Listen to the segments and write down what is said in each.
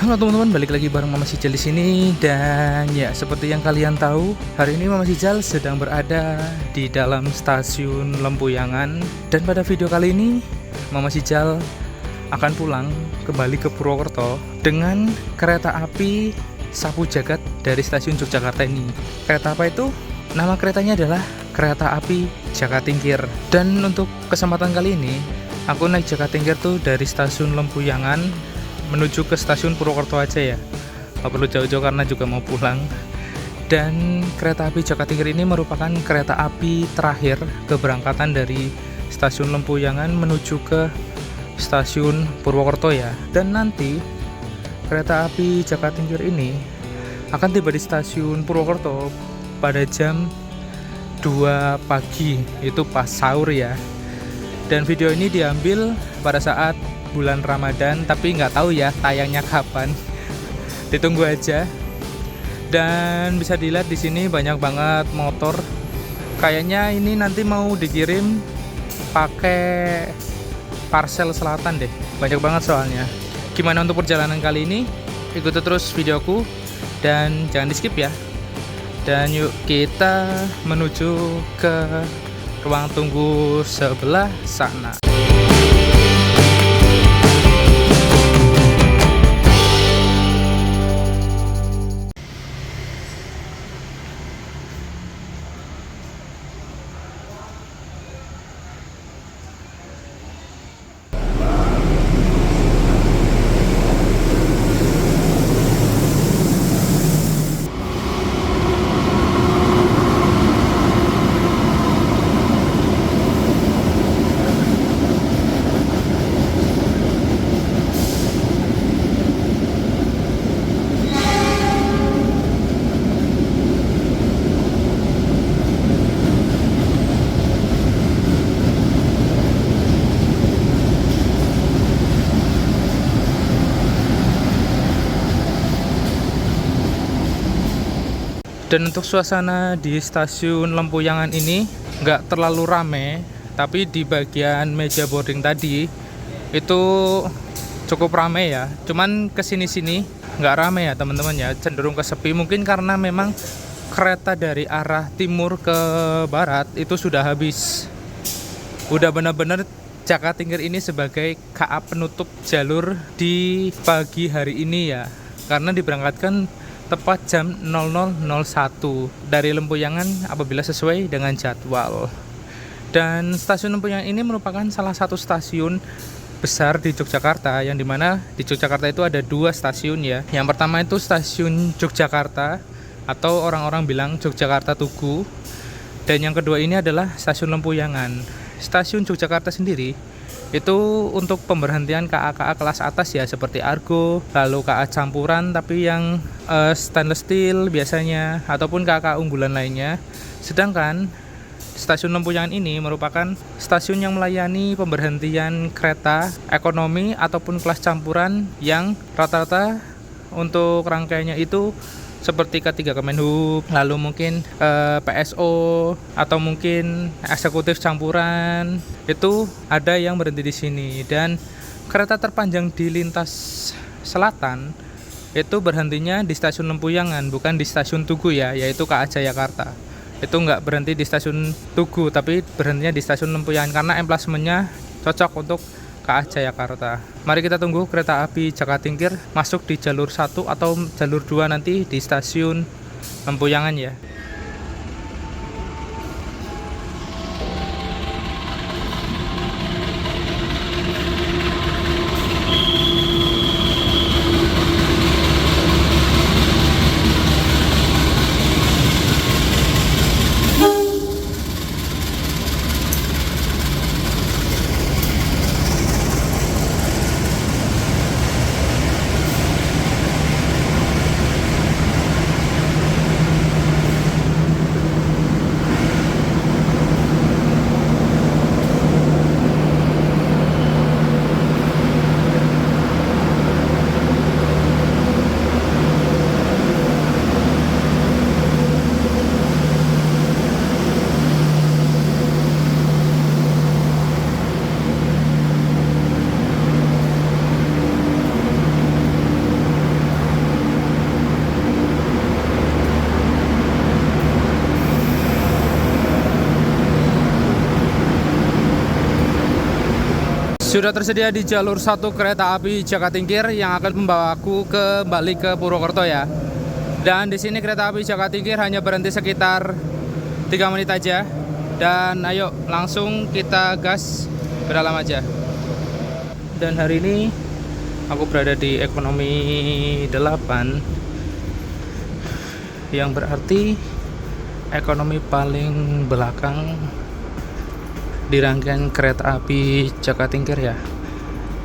Halo teman-teman, balik lagi bareng Mama Sijal di sini. Dan ya, seperti yang kalian tahu, hari ini Mama Sijal sedang berada di dalam stasiun Lempuyangan. Dan pada video kali ini, Mama Sijal akan pulang kembali ke Purwokerto dengan kereta api Sapu Jagat dari stasiun Yogyakarta ini. Kereta apa itu? Nama keretanya adalah Kereta Api Jakatingkir. Dan untuk kesempatan kali ini, aku naik Jakatingkir tuh dari stasiun Lempuyangan menuju ke stasiun Purwokerto aja ya, nggak perlu jauh-jauh karena juga mau pulang. Dan kereta api Jakatingkir ini merupakan kereta api terakhir keberangkatan dari stasiun Lempuyangan menuju ke stasiun Purwokerto ya. Dan nanti kereta api Jakatingkir ini akan tiba di stasiun Purwokerto pada jam 2 pagi, itu pas sahur ya. Dan video ini diambil pada saat bulan Ramadan, tapi nggak tahu ya tayangnya kapan. Ditunggu aja. Dan bisa dilihat di sini banyak banget motor. Kayaknya ini nanti mau dikirim pakai parcel selatan deh. Banyak banget soalnya. Gimana untuk perjalanan kali ini? Ikuti terus videoku dan jangan di skip ya. Dan yuk kita menuju ke ruang tunggu sebelah sana. Dan untuk suasana di stasiun Lempuyangan ini nggak terlalu rame, tapi di bagian meja boarding tadi itu cukup rame ya. Cuman kesini-sini nggak rame ya teman-teman ya, cenderung kesepi. Mungkin karena memang kereta dari arah timur ke barat itu sudah habis. Udah benar-benar Jakatingkir ini sebagai KA penutup jalur di pagi hari ini ya, karena diberangkatkan tepat jam 00.01 dari Lempuyangan apabila sesuai dengan jadwal. Dan stasiun Lempuyangan ini merupakan salah satu stasiun besar di Yogyakarta, yang dimana di Yogyakarta itu ada 2 stasiun ya. Yang pertama itu stasiun Yogyakarta atau orang-orang bilang Yogyakarta Tugu, dan yang kedua ini adalah stasiun Lempuyangan. Stasiun Yogyakarta sendiri itu untuk pemberhentian KA-KA kelas atas ya, seperti Argo, lalu KA campuran tapi yang stainless steel biasanya, ataupun KA unggulan lainnya. Sedangkan stasiun Lempuyangan ini merupakan stasiun yang melayani pemberhentian kereta ekonomi ataupun kelas campuran yang rata-rata untuk rangkaiannya itu seperti K3 Kemenhub, lalu mungkin PSO atau mungkin eksekutif campuran, itu ada yang berhenti di sini. Dan kereta terpanjang di lintas selatan itu berhentinya di stasiun Lempuyangan, bukan di stasiun Tugu ya, yaitu KA Jayakarta. Itu nggak berhenti di stasiun Tugu, tapi berhentinya di stasiun Lempuyangan karena emplasemennya cocok untuk KA Jayakarta. Mari kita tunggu kereta api Jakatingkir masuk di jalur 1 atau jalur 2 nanti di stasiun Lempuyangan ya. Sudah tersedia di jalur 1 kereta api Jakatingkir yang akan membawaku kembali ke Purwokerto ya. Dan di sini kereta api Jakatingkir hanya berhenti sekitar 3 menit aja. Dan ayo langsung kita gas berdalam aja. Dan hari ini aku berada di ekonomi 8, yang berarti ekonomi paling belakang di rangkaian kereta api Jakatingkir ya.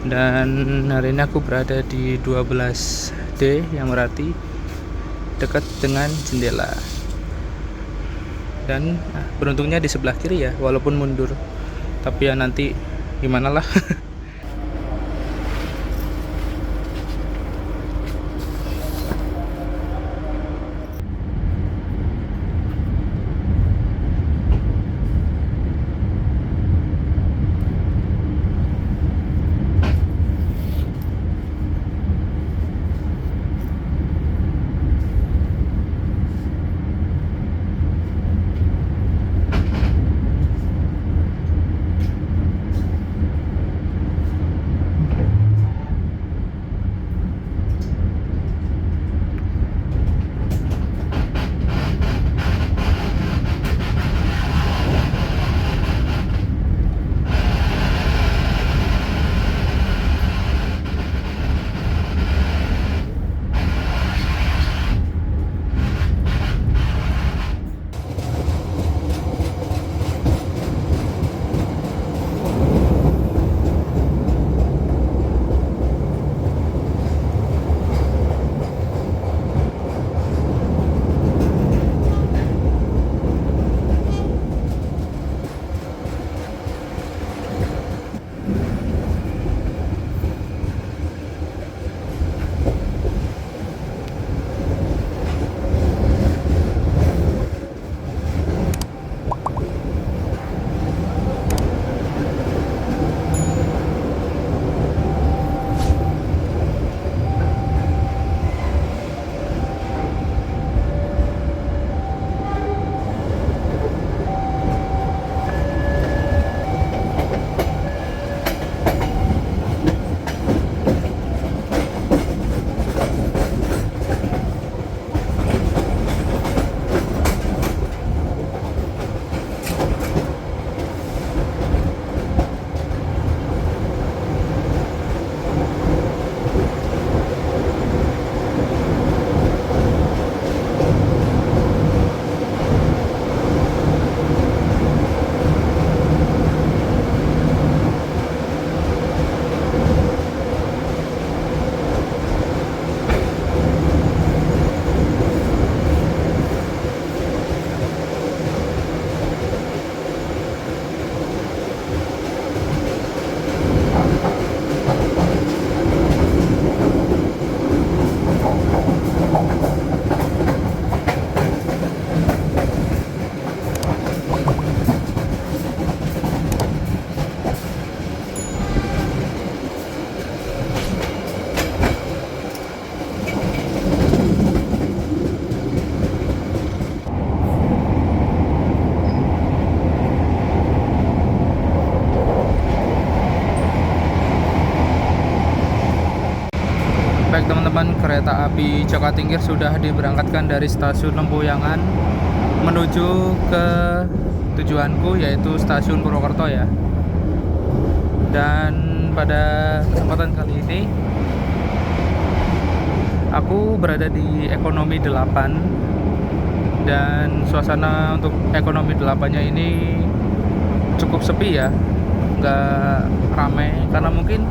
Dan hari ini aku berada di 12D, yang berarti dekat dengan jendela. Dan beruntungnya di sebelah kiri ya, walaupun mundur. Tapi ya nanti gimana lah. Baik teman-teman, kereta api Jakatingkir sudah diberangkatkan dari stasiun Lempuyangan menuju ke tujuanku, yaitu stasiun Purwokerto ya. Dan pada kesempatan kali ini aku berada di ekonomi 8, dan suasana untuk ekonomi 8-nya ini cukup sepi ya, nggak ramai, karena mungkin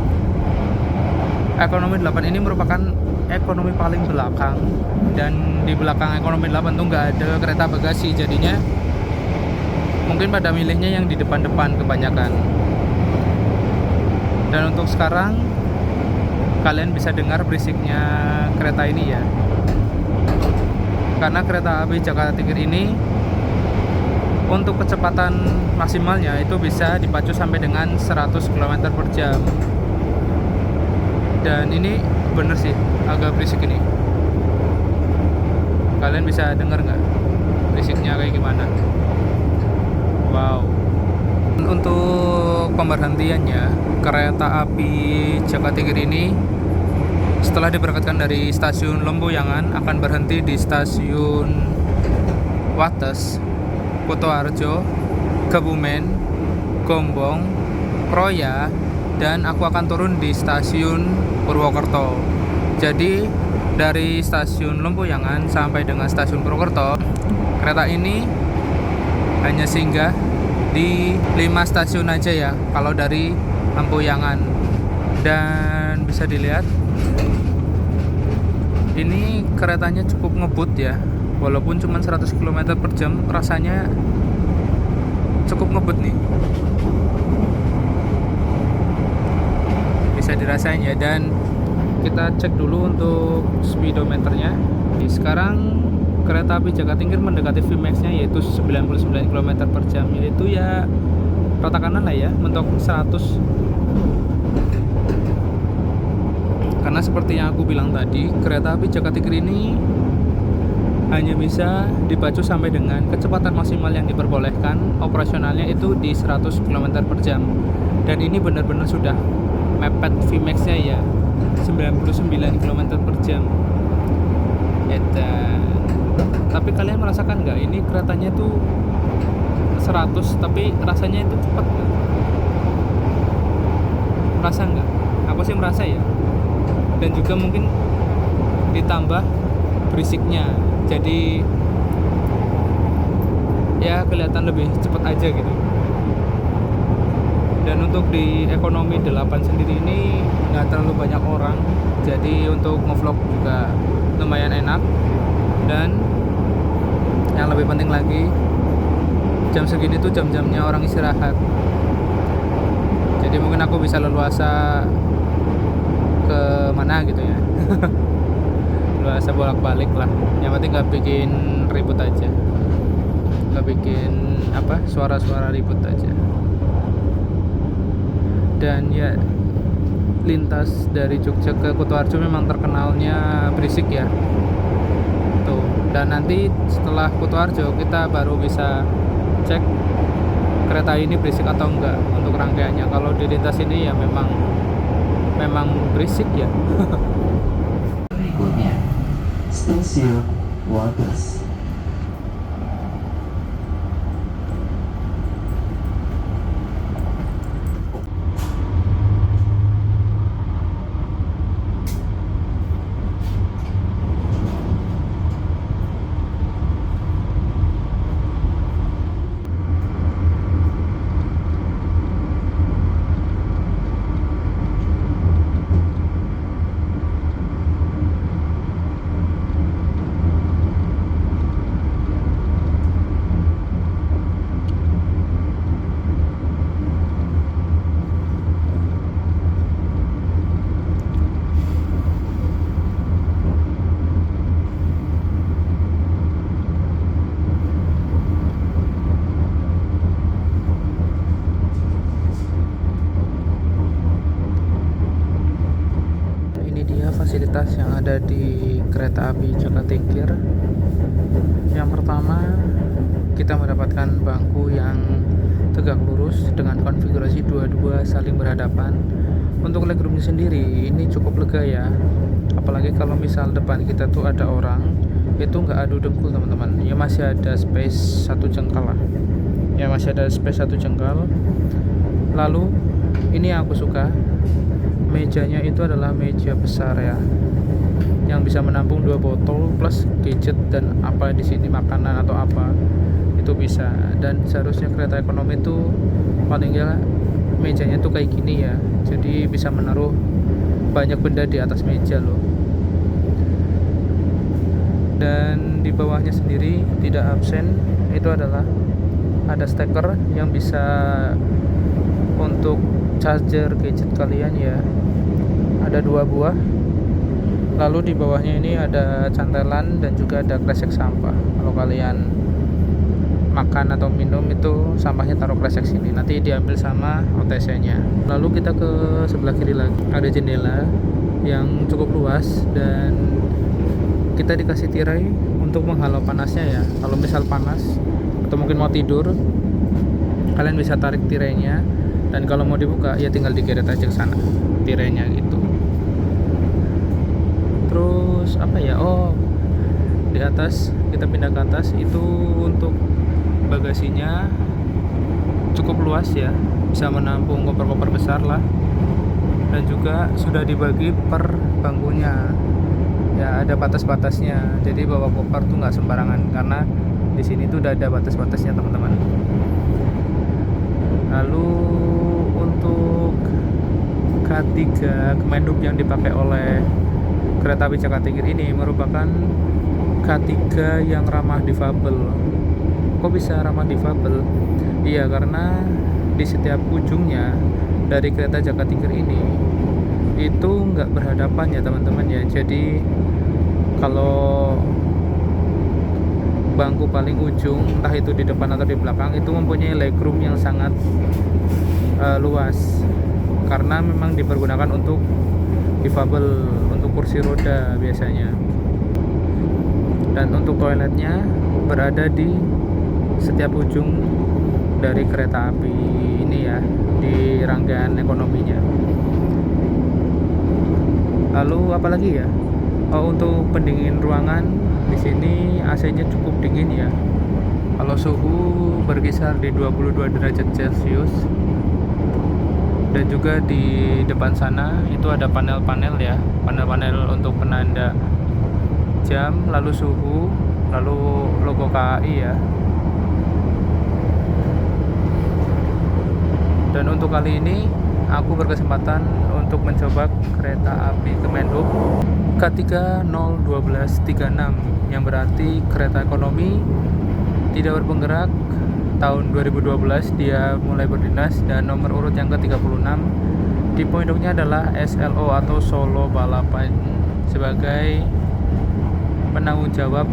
ekonomi 8 ini merupakan ekonomi paling belakang, dan di belakang ekonomi 8 tuh nggak ada kereta bagasi, jadinya mungkin pada milihnya yang di depan-depan kebanyakan. Dan untuk sekarang kalian bisa dengar berisiknya kereta ini ya, karena kereta api Jakatingkir ini untuk kecepatan maksimalnya itu bisa dipacu sampai dengan 100 km per jam. Dan ini bener sih agak berisik ini. Kalian bisa dengar nggak berisiknya kayak gimana? Wow. Untuk untuk pemberhentiannya, kereta api Jakatingkir ini setelah diberangkatkan dari stasiun Lempuyangan akan berhenti di stasiun Wates, Kutoarjo, Kebumen, Gombong, Kroya, dan aku akan turun di stasiun Purwokerto. Jadi dari stasiun Lempuyangan sampai dengan stasiun Purwokerto, kereta ini hanya singgah di 5 stasiun aja ya kalau dari Lempuyangan. Dan bisa dilihat ini keretanya cukup ngebut ya, walaupun cuma 100 km per jam rasanya cukup ngebut nih, bisa dirasain ya. Dan kita cek dulu untuk speedometernya. Sekarang kereta api Jakatingkir mendekati Vmax-nya yaitu 99 km per jam, yaitu ya rata kanan lah ya, mentok 100. Karena seperti yang aku bilang tadi, kereta api Jakatingkir ini hanya bisa dipacu sampai dengan kecepatan maksimal yang diperbolehkan. Operasionalnya itu di 100 km per jam. Dan ini benar-benar sudah mepet Vmax-nya ya, 99 km per jam. Tapi kalian merasakan nggak ini keretanya tuh 100 tapi rasanya itu cepat nggak? Merasa nggak? Aku sih merasa ya. Dan juga mungkin ditambah berisiknya, jadi ya kelihatan lebih cepat aja gitu. Dan untuk di ekonomi 8 sendiri ini nggak terlalu banyak orang, jadi untuk ngevlog juga lumayan enak. Dan yang lebih penting lagi, jam segini tuh jam-jamnya orang istirahat, jadi mungkin aku bisa leluasa ke mana gitu ya. Leluasa bolak-balik lah, yang penting nggak bikin ribut aja, nggak bikin suara-suara ribut aja. Dan ya, lintas dari Jogja ke Kutoarjo memang terkenalnya berisik ya tuh. Dan nanti setelah Kutoarjo kita baru bisa cek kereta ini berisik atau enggak untuk rangkaiannya. Kalau di lintas ini ya memang berisik ya. Berikutnya stasiun Wates. Fasilitas yang ada di kereta api Jakatingkir. Yang pertama, kita mendapatkan bangku yang tegak lurus dengan konfigurasi dua-dua saling berhadapan. Untuk legroomnya sendiri ini cukup lega ya, apalagi kalau misal depan kita tuh ada orang, itu nggak adu dengkul teman-teman, ya masih ada space 1 jengkal lah, ya masih ada space 1 jengkal. Lalu ini yang aku suka, mejanya itu adalah meja besar ya, yang bisa menampung 2 botol plus gadget dan apa di sini, makanan atau apa itu bisa. Dan seharusnya kereta ekonomi itu paling enggak mejanya tuh kayak gini ya, jadi bisa menaruh banyak benda di atas meja loh. Dan di bawahnya sendiri tidak absen itu adalah ada steker yang bisa untuk charger gadget kalian ya, ada 2 buah. Lalu di bawahnya ini ada cantelan dan juga ada kresek sampah. Kalau kalian makan atau minum itu sampahnya taruh kresek sini, nanti diambil sama OTC-nya. Lalu kita ke sebelah kiri lagi, ada jendela yang cukup luas dan kita dikasih tirai untuk menghalau panasnya ya. Kalau misal panas atau mungkin mau tidur, kalian bisa tarik tirainya Dan kalau mau dibuka ya tinggal digeret aja ke sana tirainya gitu. Terus apa ya, di atas, kita pindah ke atas, itu untuk bagasinya cukup luas ya, bisa menampung koper-koper besar lah. Dan juga sudah dibagi per bangkunya ya, ada batas-batasnya, jadi bawa koper tuh nggak sembarangan, karena di sini tuh udah ada batas-batasnya teman-teman. Lalu untuk K3 Kemenhub yang dipakai oleh kereta api Cakatingkir ini merupakan K3 yang ramah difabel. Kok bisa ramah difabel? Iya, karena di setiap ujungnya dari kereta Cakatingkir ini itu nggak berhadapan ya teman-teman ya. Jadi kalau bangku paling ujung, entah itu di depan atau di belakang, itu mempunyai legroom yang sangat luas, karena memang dipergunakan untuk difabel, untuk kursi roda biasanya. Dan untuk toiletnya berada di setiap ujung dari kereta api ini ya, di rangkaian ekonominya. Lalu apa lagi ya? Untuk pendingin ruangan di sini AC-nya cukup dingin ya. Kalau suhu berkisar di 22 derajat Celcius. Dan juga di depan sana itu ada panel-panel ya, panel-panel untuk penanda jam, lalu suhu, lalu logo KAI ya. Dan untuk kali ini aku berkesempatan untuk mencoba kereta api Kemenhub K3-01236, yang berarti kereta ekonomi tidak berpenggerak. Tahun 2012 dia mulai berdinas, dan nomor urut yang ke-36. Tipe induknya adalah SLO atau Solo Balapan, sebagai penanggung jawab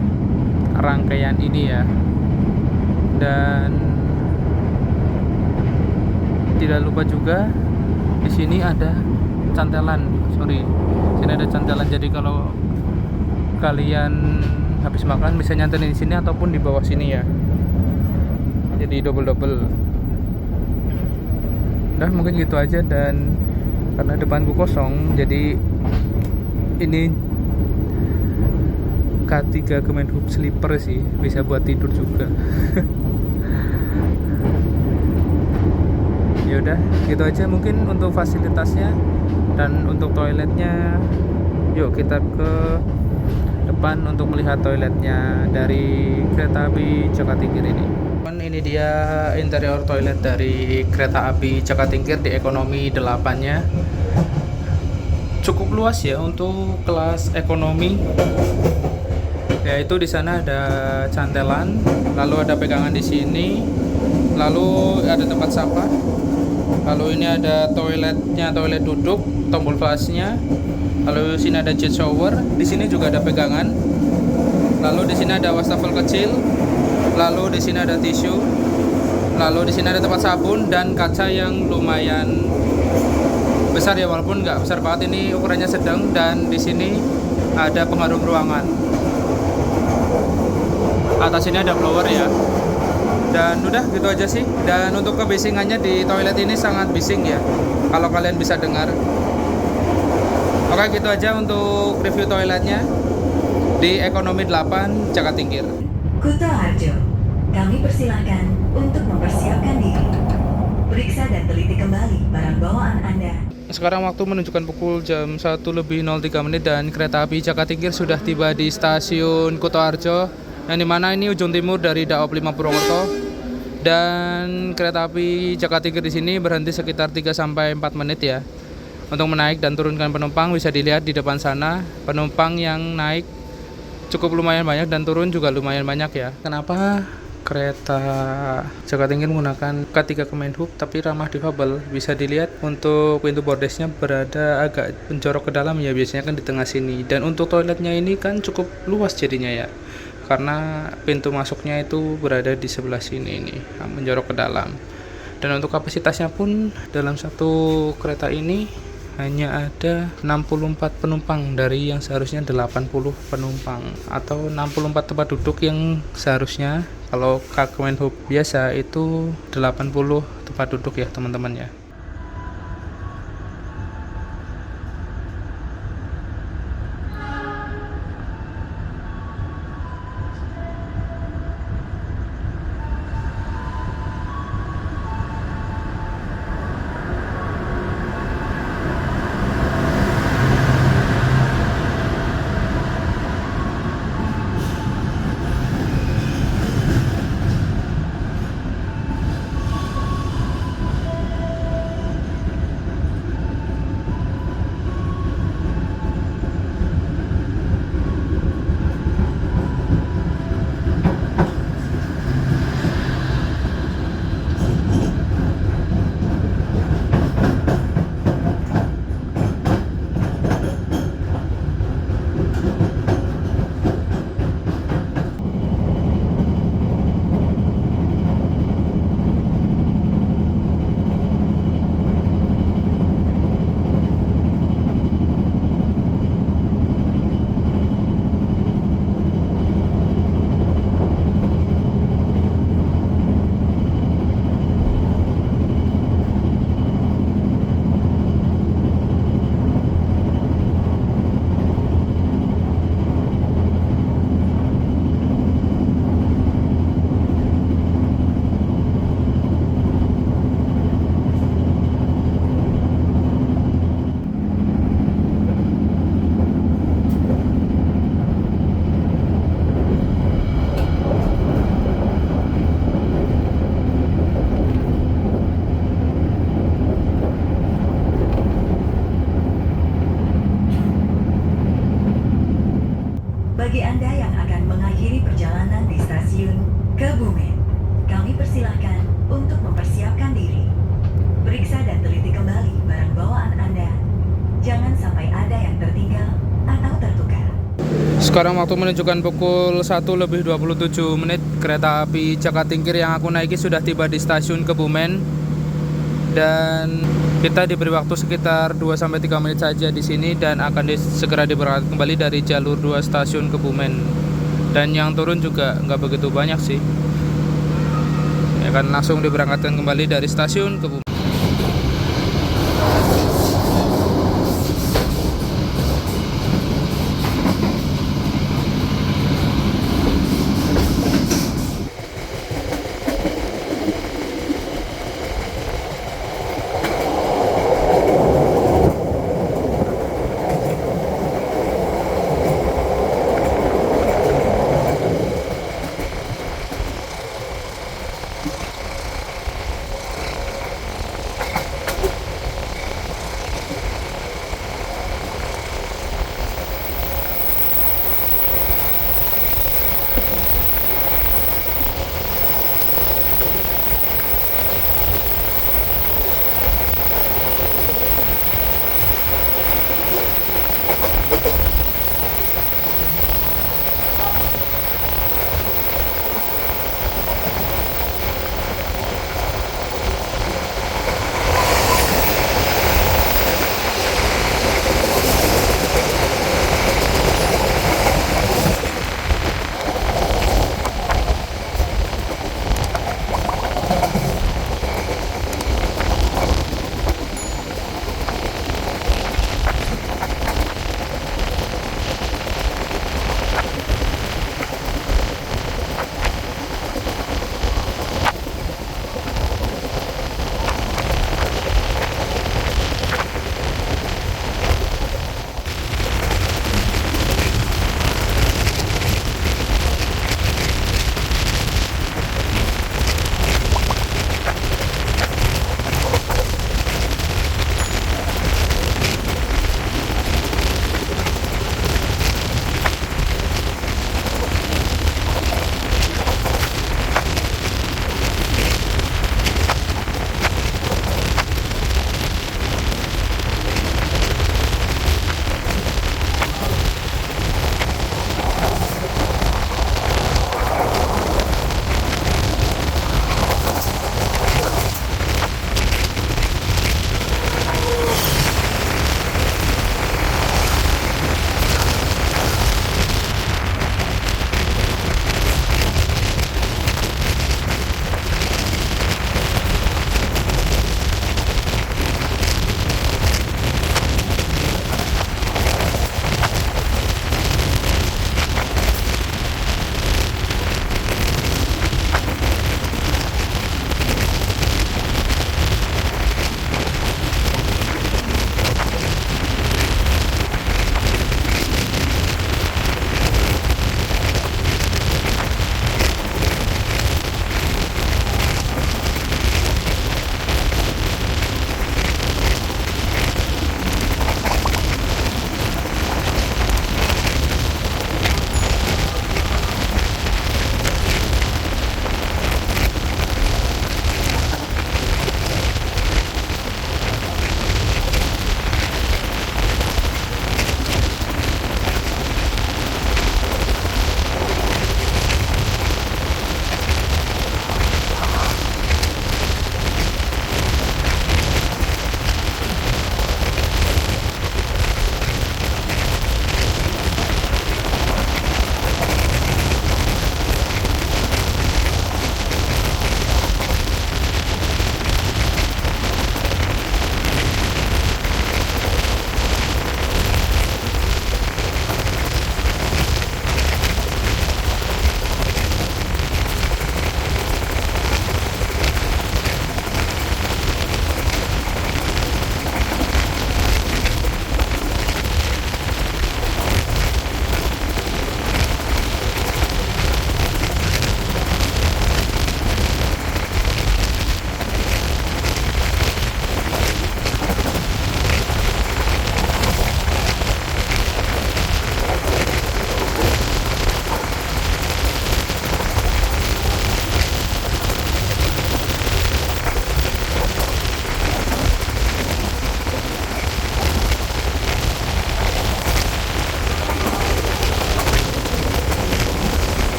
rangkaian ini ya. Dan tidak lupa juga di sini ada cantelan. Sini ada cantelan. Jadi kalau kalian habis makan bisa nyantelin di sini ataupun di bawah sini ya. Jadi double. Udah, mungkin gitu aja. Dan karena depanku kosong, jadi ini K3 Kemenhub sleeper sih, bisa buat tidur juga. Ya udah, gitu aja mungkin untuk fasilitasnya. Dan untuk toiletnya, yuk kita ke depan untuk melihat toiletnya dari kereta api Cakatingkir ini. Ini dia interior toilet dari kereta api Cakatingkir di ekonomi 8-nya. Cukup luas ya untuk kelas ekonomi. Yaitu di sana ada cantelan, lalu ada pegangan di sini, lalu ada tempat sampah. Lalu ini ada toiletnya, toilet duduk, tombol flushnya. Lalu di sini ada jet shower, di sini juga ada pegangan. Lalu di sini ada wastafel kecil. Lalu di sini ada tisu. Lalu di sini ada tempat sabun dan kaca yang lumayan besar ya, walaupun nggak besar banget, ini ukurannya sedang. Dan di sini ada pengharum ruangan. Atas ini ada blower ya. Dan udah gitu aja sih. Dan untuk kebisingannya di toilet ini sangat bising ya, kalau kalian bisa dengar. Oke, gitu aja untuk review toiletnya di ekonomi 8 Cakatingkir. Kuto Harjo, kami persilahkan untuk mempersiapkan diri. Periksa dan teliti kembali barang bawaan Anda. Sekarang waktu menunjukkan pukul jam 1:03 dan kereta api Cakatingkir sudah tiba di stasiun Kuto Harjo, yang dimana ini ujung timur dari Daop 5 Purwokerto. Dan kereta api Cakatingkir di sini berhenti sekitar 3-4 menit ya untuk menaik dan turunkan penumpang. Bisa dilihat di depan sana, penumpang yang naik cukup lumayan banyak dan turun juga lumayan banyak ya. Kenapa kereta Cakatingkir menggunakan K3 Kemenhub tapi ramah difabel? Bisa dilihat untuk pintu bordesnya berada agak menjorok ke dalam ya, biasanya kan di tengah sini. Dan untuk toiletnya ini kan cukup luas jadinya ya, karena pintu masuknya itu berada di sebelah sini ini, menjorok ke dalam. Dan untuk kapasitasnya pun dalam satu kereta ini hanya ada 64 penumpang dari yang seharusnya 80 penumpang, atau 64 tempat duduk yang seharusnya kalau Kemenhub biasa itu 80 tempat duduk ya teman-teman ya. Sekarang waktu menunjukkan pukul 1:27. Kereta api Jakatingkir yang aku naiki sudah tiba di stasiun Kebumen. Dan kita diberi waktu sekitar 2-3 menit saja di sini dan akan segera diberangkatkan kembali dari jalur 2 stasiun Kebumen. Dan yang turun juga nggak begitu banyak sih. Ya kan langsung diberangkatkan kembali dari stasiun Kebumen.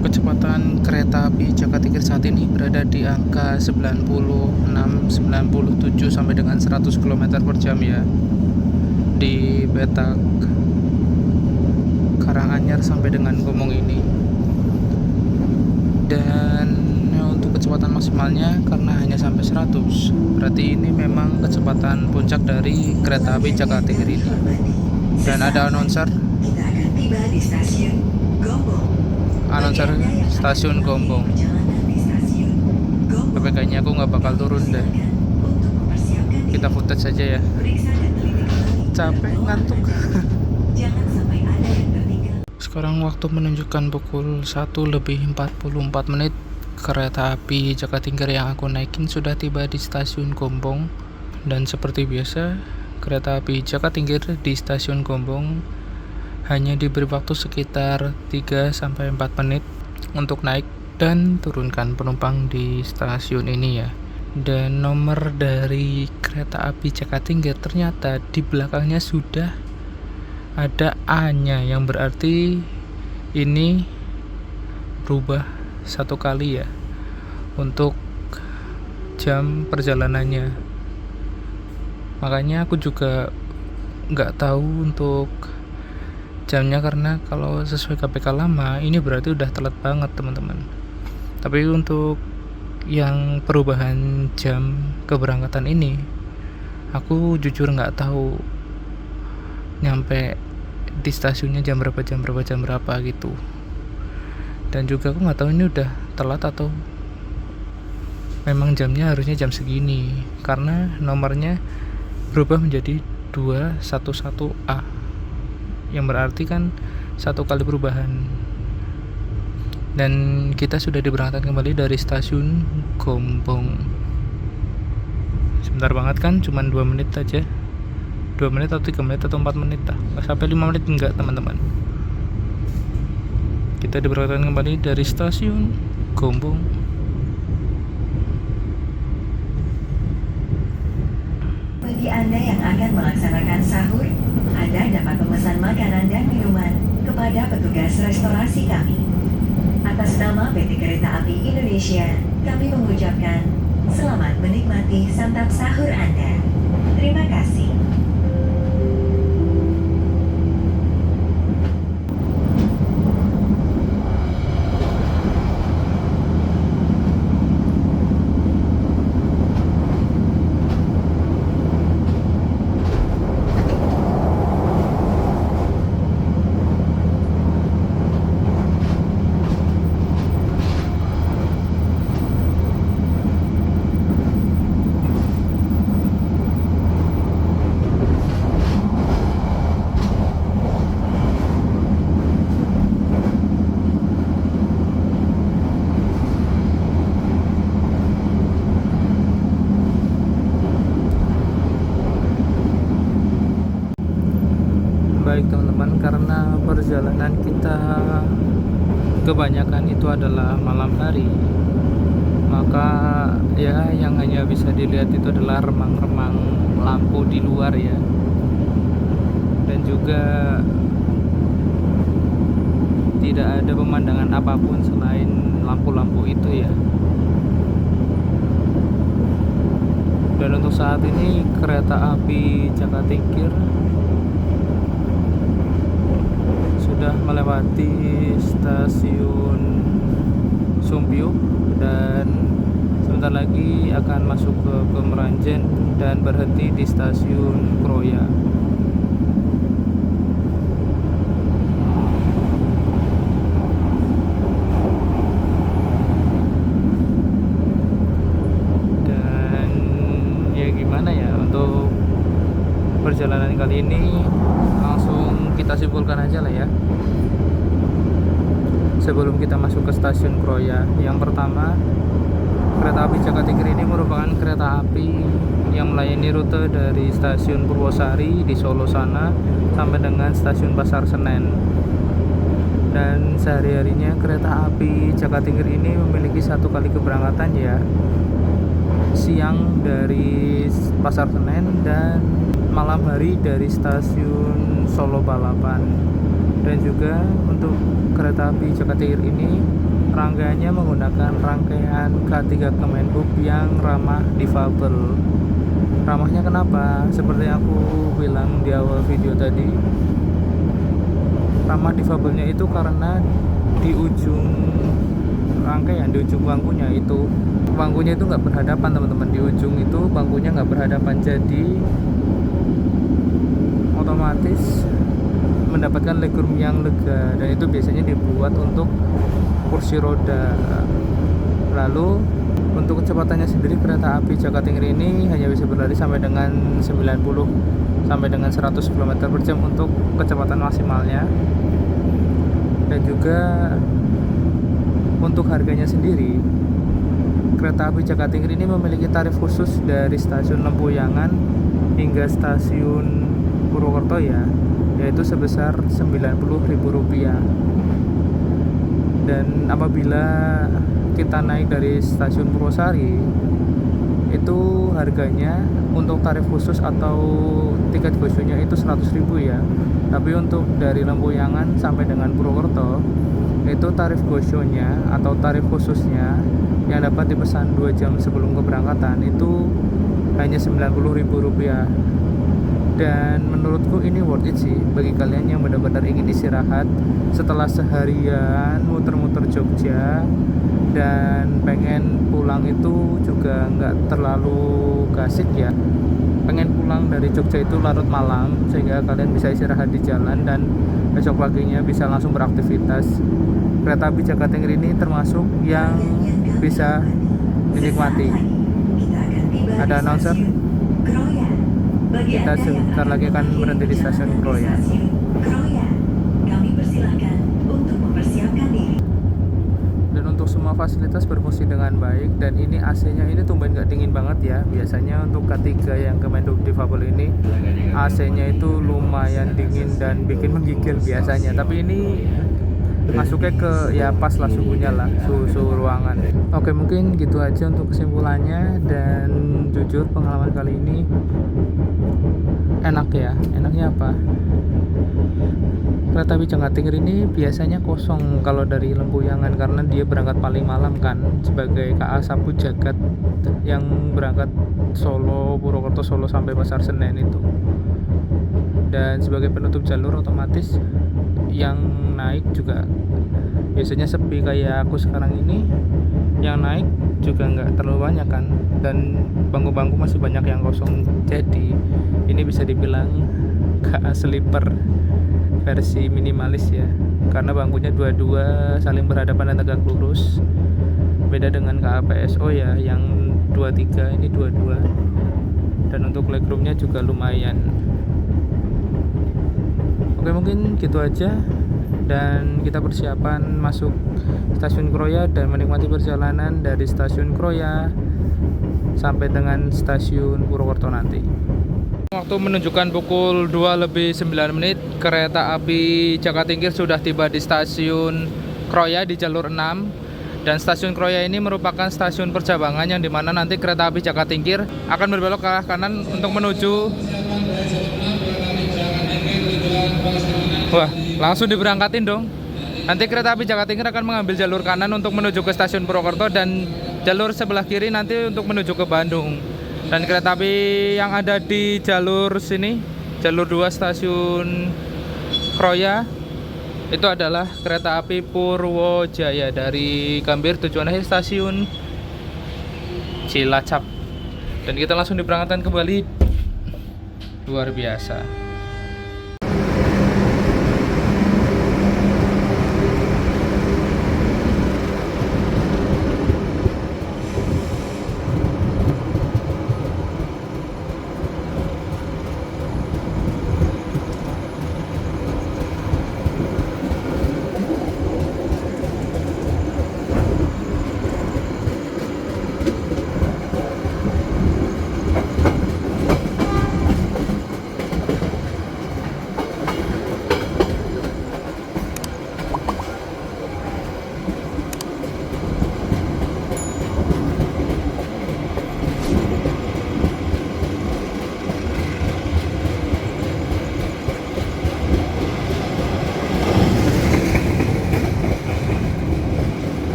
Kecepatan kereta api Jakatingkir saat ini berada di angka 96, 97 sampai dengan 100 km per jam ya. Di petak Karanganyar sampai dengan Gombong ini. Dan untuk kecepatan maksimalnya karena hanya sampai 100, berarti ini memang kecepatan puncak dari kereta api Jakatingkir ini. Dan ada announcer, Kita akan tiba di stasiun Gombong. announcer stasiun Gombong. Tapi kayaknya aku nggak bakal turun deh. Kita footage saja ya. Capek, ngantuk. Jangan sampai ada yang tertinggal. Sekarang waktu menunjukkan pukul 1:44 menit. Kereta api Jakatingkir yang aku naikin sudah tiba di stasiun Gombong. Dan seperti biasa, kereta api Jakatingkir di stasiun Gombong hanya diberi waktu sekitar 3-4 menit untuk naik dan turunkan penumpang di stasiun ini ya. Dan nomor dari kereta api Jakatingkir ternyata di belakangnya sudah ada A-nya, yang berarti ini berubah satu kali ya untuk jam perjalanannya. Makanya aku juga nggak tahu untuk jamnya, karena kalau sesuai KPK lama ini berarti udah telat banget teman-teman. Tapi untuk yang perubahan jam keberangkatan ini, aku jujur nggak tahu nyampe di stasiunnya jam berapa gitu. Dan juga aku nggak tahu ini udah telat atau memang jamnya harusnya jam segini, karena nomornya berubah menjadi 211A, yang berarti kan satu kali perubahan. Dan kita sudah diberangkatkan kembali dari stasiun Gombong. Sebentar banget kan, cuman 2 menit aja. 2 menit atau 3 menit atau 4 menit lah. Nggak sampai 5 menit enggak teman-teman. Kita diberangkatkan kembali dari stasiun Gombong. Bagi Anda yang akan melaksanakan sahur, Anda dapat memesan makanan dan minuman kepada petugas restorasi kami. Atas nama PT Kereta Api Indonesia, kami mengucapkan selamat menikmati santap sahur Anda. Terima kasih. Baik teman-teman, karena perjalanan kita kebanyakan itu adalah malam hari, maka ya yang hanya bisa dilihat itu adalah remang-remang lampu di luar ya. Dan juga tidak ada pemandangan apapun selain lampu-lampu itu ya. Dan untuk saat ini kereta api Jakatingkir sudah melewati stasiun Sumpyuk dan sebentar lagi akan masuk ke Meranjen dan berhenti di stasiun Kroya. Dan ya gimana ya, untuk perjalanan kali ini langsung kita simpulkan aja lah ya. Sebelum kita masuk ke stasiun Kroya, yang pertama, kereta api Jakatingkir ini merupakan kereta api yang melayani rute dari stasiun Purwosari di Solo sana sampai dengan stasiun Pasar Senen. Dan sehari-harinya kereta api Jakatingkir ini memiliki satu kali keberangkatan ya, siang dari Pasar Senen dan malam hari dari stasiun Solo Balapan. Dan juga untuk kereta api Jakatingkir ini Rangkaiannya menggunakan rangkaian K3 Kemenhub yang ramah difabel. Ramahnya kenapa? Seperti yang aku bilang di awal video tadi, ramah difabelnya itu karena di ujung rangkaian, di ujung bangkunya itu nggak berhadapan teman-teman. Di ujung itu bangkunya nggak berhadapan, jadi otomatis mendapatkan legroom yang lega, dan itu biasanya dibuat untuk kursi roda. Lalu untuk kecepatannya sendiri, kereta api Jakatingir ini hanya bisa berlari sampai dengan 90 sampai dengan 100 km per jam untuk kecepatan maksimalnya. Dan juga untuk harganya sendiri, kereta api Jakatingir ini memiliki tarif khusus dari stasiun Lempuyangan hingga stasiun Purwokerto ya, yaitu sebesar Rp90.000. Dan apabila kita naik dari stasiun Purwosari, itu harganya untuk tarif khusus atau tiket gosonya itu 100.000 ya. Tapi untuk dari Lempuyangan sampai dengan Purwokerto, itu tarif gosonya atau tarif khususnya yang dapat dipesan 2 jam sebelum keberangkatan itu hanya Rp90.000. Dan menurutku ini worth it sih bagi kalian yang benar-benar ingin istirahat setelah seharian muter-muter Jogja dan pengen pulang itu juga nggak terlalu gasik ya. Pengen pulang dari Jogja itu larut malam sehingga kalian bisa istirahat di jalan dan besok paginya bisa langsung beraktivitas. Kereta api Jakatingir ini termasuk yang bisa dinikmati. Ada announcer. Kita sebentar lagi akan berhenti di stasiun Kroya. Kami persilahkan untuk mempersiapkan diri. Dan untuk semua fasilitas berfungsi dengan baik, dan ini AC-nya ini tumben nggak dingin banget ya. Biasanya untuk K3 yang Kemenhub difabel ini AC-nya itu lumayan dingin dan bikin menggigil biasanya. Tapi ini masuknya ke ya pas lah suhunya lah, suhu ruangan. Oke, mungkin gitu aja untuk kesimpulannya. Dan jujur pengalaman kali ini enak ya. Enaknya apa? Kereta api Jakatingir ini biasanya kosong kalau dari Lempuyangan karena dia berangkat paling malam kan, sebagai KA Sapu Jagat yang berangkat Solo, Purwokerto, Solo sampai Pasar Senen itu. Dan sebagai penutup jalur otomatis yang naik juga biasanya sepi kayak aku sekarang ini. Yang naik juga nggak terlalu banyak kan, dan bangku-bangku masih banyak yang kosong. Jadi ini bisa dibilang KA sleeper versi minimalis ya, karena bangkunya dua-dua saling berhadapan dan tegak lurus. Beda dengan KA PSO ya yang 23, ini dua-dua. Dan untuk legroomnya juga lumayan. Oke, mungkin gitu aja. Dan kita persiapan masuk stasiun Kroya dan menikmati perjalanan dari stasiun Kroya sampai dengan stasiun Purwokerto nanti. Waktu menunjukkan pukul 2:09, kereta api Jakatingir sudah tiba di stasiun Kroya di jalur 6. Dan stasiun Kroya ini merupakan stasiun percabangan yang dimana nanti kereta api Jakatingir akan berbelok ke arah kanan untuk menuju. Wah, langsung diberangkatin dong. Nanti kereta api Jakatingir akan mengambil jalur kanan untuk menuju ke stasiun Purwokerto, dan jalur sebelah kiri nanti untuk menuju ke Bandung. Dan kereta api yang ada di jalur sini, jalur 2 stasiun Kroya, itu adalah kereta api Purwojaya dari Gambir, tujuan akhir stasiun Cilacap. Dan kita langsung diberangkatkan kembali. Luar biasa.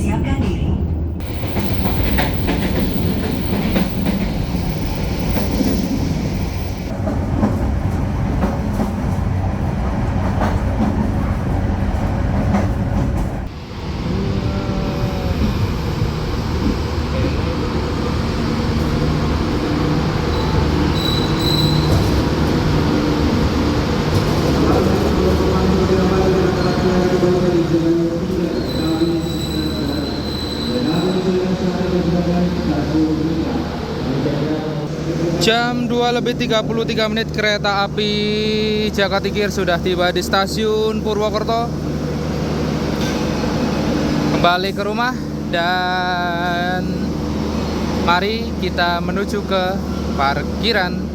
mempersiapkan diri. Jam 2:33 kereta api Jakatingkir sudah tiba di stasiun Purwokerto. Kembali ke rumah dan mari kita menuju ke parkiran.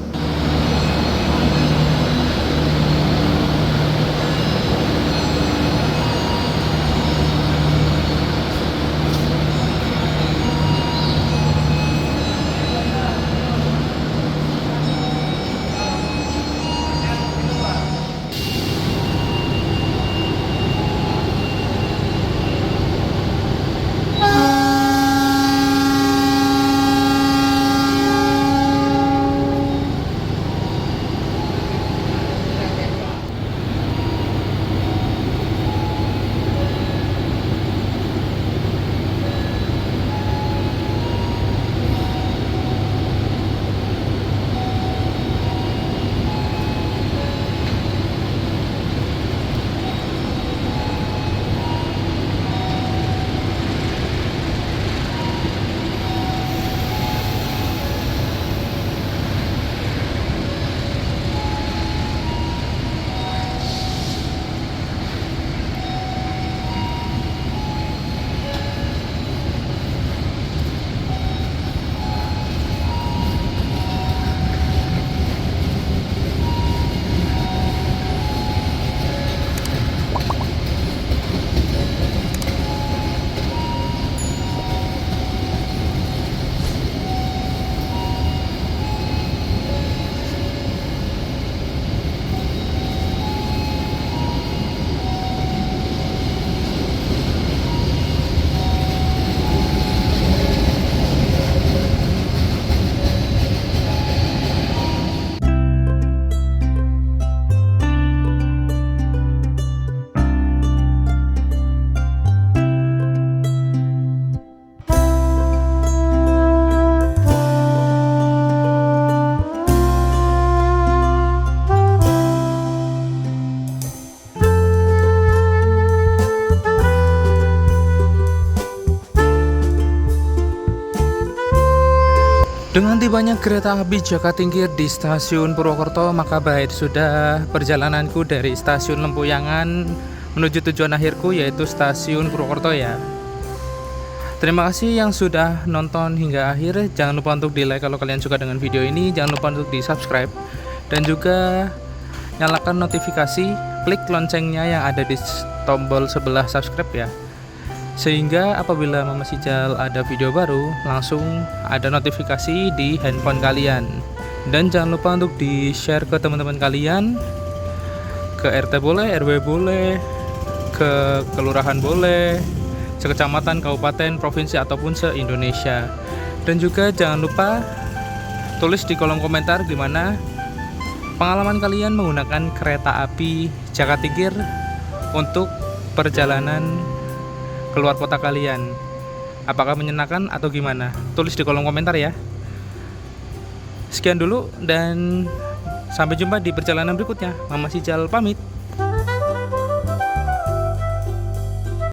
Dengan tibanya kereta api Jakatingkir di stasiun Purwokerto, maka berakhir sudah perjalananku dari stasiun Lempuyangan menuju tujuan akhirku, yaitu stasiun Purwokerto ya. Terima kasih yang sudah nonton hingga akhir. Jangan lupa untuk di like kalau kalian suka dengan video ini. Jangan lupa untuk di subscribe dan juga nyalakan notifikasi, klik loncengnya yang ada di tombol sebelah subscribe ya, sehingga apabila Mama Sijal ada video baru langsung ada notifikasi di handphone kalian. Dan jangan lupa untuk di share ke teman-teman kalian, ke RT boleh, RW boleh, ke kelurahan boleh, sekecamatan, kabupaten, provinsi ataupun se-Indonesia. Dan juga jangan lupa tulis di kolom komentar gimana pengalaman kalian menggunakan kereta api Jakatingkir untuk perjalanan keluar kota kalian. Apakah menyenangkan atau gimana? Tulis di kolom komentar ya. Sekian dulu dan sampai jumpa di perjalanan berikutnya. Mama Sijal pamit.